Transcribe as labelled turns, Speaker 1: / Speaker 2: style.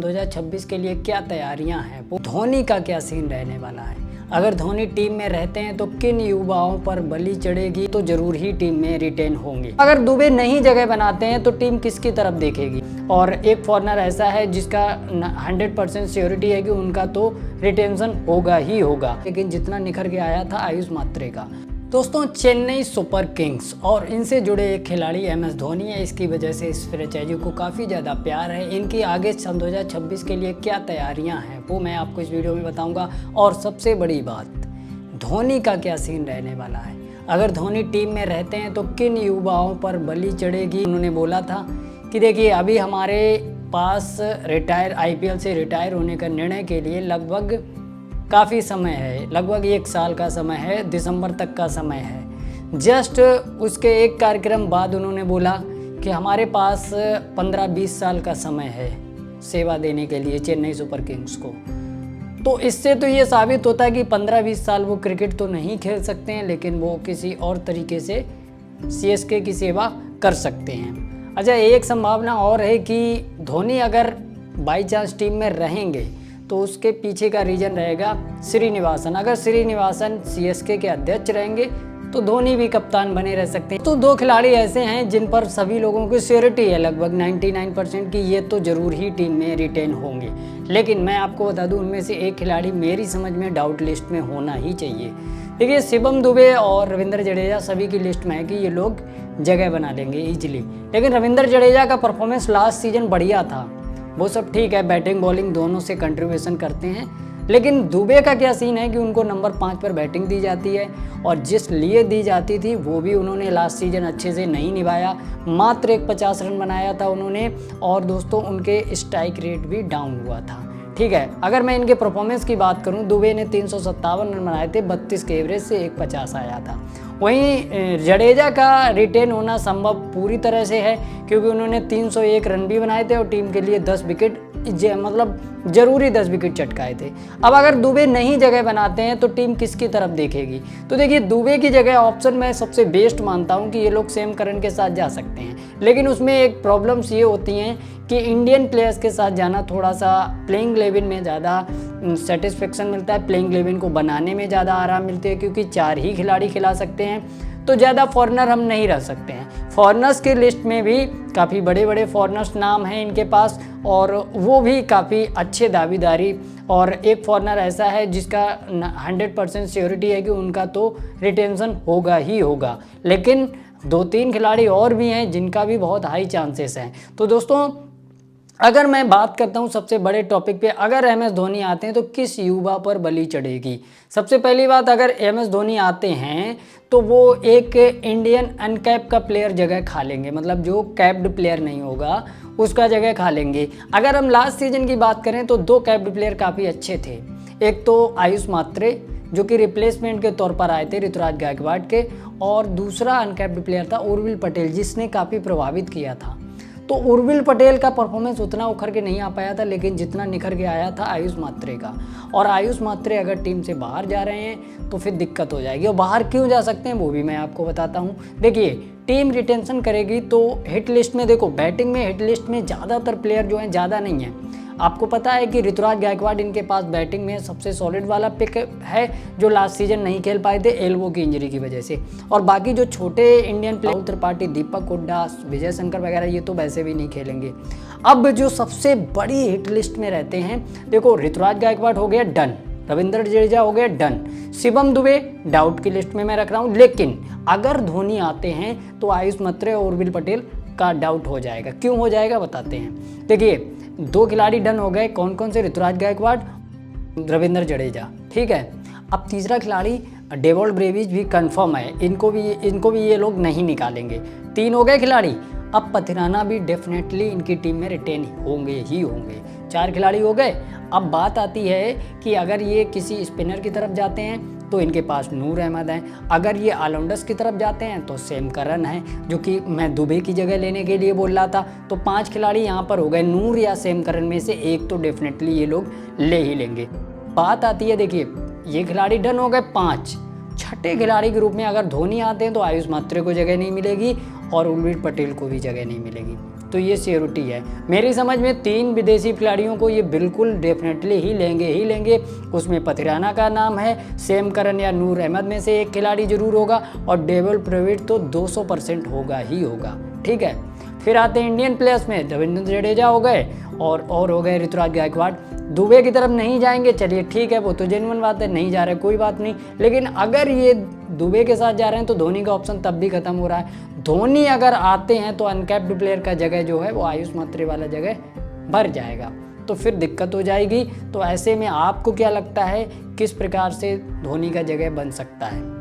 Speaker 1: 2026 के लिए क्या तैयारियां हैं, वो धोनी का क्या सीन रहने वाला है। अगर धोनी टीम में रहते हैं तो किन युवाओं पर बलि चढ़ेगी, तो जरूर ही टीम में रिटेन होंगे। अगर दुबे नहीं जगह बनाते हैं तो टीम किसकी तरफ देखेगी। और एक फॉरनर ऐसा है जिसका 100% श्योरिटी है कि उनका तो रिटेंशन होगा ही होगा, लेकिन जितना निखर के आया था आयुष मात्रे का। दोस्तों, चेन्नई सुपर किंग्स और इनसे जुड़े एक खिलाड़ी MS धोनी है। इसकी वजह से इस फ्रेंचाइजी को काफ़ी ज़्यादा प्यार है। इनकी आगे सन 2026 के लिए क्या तैयारियां हैं वो मैं आपको इस वीडियो में बताऊंगा। और सबसे बड़ी बात, धोनी का क्या सीन रहने वाला है। अगर धोनी टीम में रहते हैं तो किन युवाओं पर बलि चढ़ेगी। उन्होंने बोला था कि देखिए, अभी हमारे पास IPL से रिटायर होने का निर्णय के लिए लगभग काफ़ी समय है, लगभग 1 साल का समय है, दिसंबर तक का समय है। जस्ट उसके एक कार्यक्रम बाद उन्होंने बोला कि हमारे पास 15-20 साल का समय है सेवा देने के लिए चेन्नई सुपर किंग्स को। तो इससे तो ये साबित होता है कि 15-20 साल वो क्रिकेट तो नहीं खेल सकते हैं, लेकिन वो किसी और तरीके से CSK की सेवा कर सकते हैं। अच्छा, एक संभावना और है कि धोनी अगर बाई चांस टीम में रहेंगे तो उसके पीछे का रीजन रहेगा श्रीनिवासन। अगर श्रीनिवासन CSK के अध्यक्ष रहेंगे तो धोनी भी कप्तान बने रह सकते हैं। तो 2 खिलाड़ी ऐसे हैं जिन पर सभी लोगों की श्योरिटी है लगभग 99% की ये तो जरूर ही टीम में रिटेन होंगे। लेकिन मैं आपको बता दूं, उनमें से एक खिलाड़ी मेरी समझ में डाउट लिस्ट में होना ही चाहिए। देखिए, शिवम दुबे और रविंद्र जडेजा सभी की लिस्ट में है कि ये लोग जगह बना लेंगे ईजिली। लेकिन रविंद्र जडेजा का परफॉर्मेंस लास्ट सीजन बढ़िया था, वो सब ठीक है, बैटिंग बॉलिंग दोनों से कंट्रीब्यूशन करते हैं। लेकिन दुबे का क्या सीन है कि उनको नंबर 5 पर बैटिंग दी जाती है, और जिस लिए दी जाती थी वो भी उन्होंने लास्ट सीजन अच्छे से नहीं निभाया। मात्र एक 50 रन बनाया था उन्होंने, और दोस्तों उनके स्ट्राइक रेट भी डाउन हुआ था। ठीक है, अगर मैं इनके परफॉर्मेंस की बात करूं, दुबे ने 357 रन बनाए थे, 32 के एवरेज से 150 आया था। वहीं जडेजा का रिटेन होना संभव पूरी तरह से है, क्योंकि उन्होंने 301 रन भी बनाए थे और टीम के लिए 10 विकेट मतलब जरूरी 10 विकेट चटकाए थे। अब अगर दुबे नहीं जगह बनाते हैं तो टीम किसकी तरफ देखेगी। तो देखिए, दुबे की जगह ऑप्शन मैं सबसे बेस्ट मानता हूं कि ये लोग सैम करन के साथ जा सकते हैं। लेकिन उसमें एक प्रॉब्लम्स ये होती हैं कि इंडियन प्लेयर्स के साथ जाना थोड़ा सा प्लेइंग 11 में ज़्यादा सेटिस्फेक्शन मिलता है, प्लेइंग 11 को बनाने में ज़्यादा आराम मिलती है, क्योंकि 4 ही खिलाड़ी खिला सकते हैं, तो ज़्यादा फॉरनर हम नहीं रह सकते हैं। फॉरनर्स की लिस्ट में भी काफ़ी बड़े बड़े फॉरनर्स नाम हैं इनके पास, और वो भी काफ़ी अच्छे दावेदारी। और एक फॉरनर ऐसा है जिसका 100% श्योरिटी है कि उनका तो रिटेंशन होगा ही होगा। लेकिन 2-3 खिलाड़ी और भी हैं जिनका भी बहुत हाई चांसेस हैं। तो दोस्तों, अगर मैं बात करता हूं सबसे बड़े टॉपिक पे, अगर MS धोनी आते हैं तो किस युवा पर बलि चढ़ेगी। सबसे पहली बात, अगर MS धोनी आते हैं तो वो एक इंडियन अनकैप का प्लेयर जगह खा लेंगे, मतलब जो कैप्ड प्लेयर नहीं होगा उसका जगह खा लेंगे। अगर हम लास्ट सीजन की बात करें तो 2 कैप्ड प्लेयर काफ़ी अच्छे थे। एक तो आयुष मात्रे जो कि रिप्लेसमेंट के तौर पर आए थे ऋतुराज गायकवाड़ के, और दूसरा अनकैप्ड प्लेयर था उर्विल पटेल, जिसने काफ़ी प्रभावित किया था। तो उर्विल पटेल का परफॉर्मेंस उतना उखड़ के नहीं आ पाया था, लेकिन जितना निखर के आया था आयुष मात्रे का। और आयुष मात्रे अगर टीम से बाहर जा रहे हैं तो फिर दिक्कत हो जाएगी। और बाहर क्यों जा सकते हैं वो भी मैं आपको बताता हूँ। देखिए, टीम रिटेंशन करेगी तो हिट लिस्ट में, देखो बैटिंग में हिट लिस्ट में ज़्यादातर प्लेयर जो हैं ज़्यादा नहीं हैं। आपको पता है कि ऋतुराज गायकवाड़ इनके पास बैटिंग में सबसे सॉलिड वाला पिक है, जो लास्ट सीजन नहीं खेल पाए थे एल्बो की इंजरी की वजह से। और बाकी जो छोटे इंडियन प्लेयर, त्रिपाठी, दीपक हुड्डा, विजय शंकर वगैरह, ये तो वैसे भी नहीं खेलेंगे। अब जो सबसे बड़ी हिट लिस्ट में रहते हैं, देखो ऋतुराज गायकवाड़ हो गया डन, रविंद्र जडेजा हो गया डन, शिवम दुबे डाउट की लिस्ट में मैं रख रहा हूँ। लेकिन अगर धोनी आते हैं तो आयुष मात्रे और उर्विल पटेल का डाउट हो जाएगा। क्यों हो जाएगा बताते हैं। देखिए, 2 खिलाड़ी डन हो गए, कौन कौन से, ऋतुराज गायकवाड़, रविंद्र जडेजा, ठीक है। अब तीसरा खिलाड़ी डेवॉल्ट ब्रेविज भी कंफर्म है, इनको भी ये लोग नहीं निकालेंगे। 3 हो गए खिलाड़ी। अब पथिराना भी डेफिनेटली इनकी टीम में रिटेन होंगे ही होंगे। 4 खिलाड़ी हो गए। अब बात आती है कि अगर ये किसी स्पिनर की तरफ जाते हैं तो इनके पास नूर अहमद है, अगर ये ऑलराउंडर्स की तरफ जाते हैं तो सैम करन है, जो कि मैं दुबे की जगह लेने के लिए बोल रहा था। तो 5 खिलाड़ी यहाँ पर हो गए, नूर या सैम करन में से एक तो डेफिनेटली ये लोग ले ही लेंगे। बात आती है, देखिए ये खिलाड़ी डन हो गए 5। छठे खिलाड़ी के रूप में अगर धोनी आते हैं तो आयुष मात्रे को जगह नहीं मिलेगी और उर्विल पटेल को भी जगह नहीं मिलेगी। तो ये श्योरिटी है। मेरी समझ में 3 विदेशी खिलाड़ियों को ये बिल्कुल डेफिनेटली ही लेंगे। उसमें पथिराना का नाम है, सेम करन या नूर अहमद में से एक खिलाड़ी जरूर होगा, और डेविड ब्रेविड तो 200% होगा ही होगा। ठीक है, फिर आते हैं इंडियन प्लेयर्स में। रविंद्र जडेजा हो गए और हो गए ऋतुराज गायकवाड़। दुबे की तरफ नहीं जाएंगे, चलिए ठीक है, वो तो जेन्युइन बात है, नहीं जा रहे कोई बात नहीं। लेकिन अगर ये दुबे के साथ जा रहे हैं तो धोनी का ऑप्शन तब भी खत्म हो रहा है। धोनी अगर आते हैं तो अनकैप्ड प्लेयर का जगह जो है वो आयुष मात्रे वाला जगह भर जाएगा, तो फिर दिक्कत हो जाएगी। तो ऐसे में आपको क्या लगता है किस प्रकार से धोनी का जगह बन सकता है?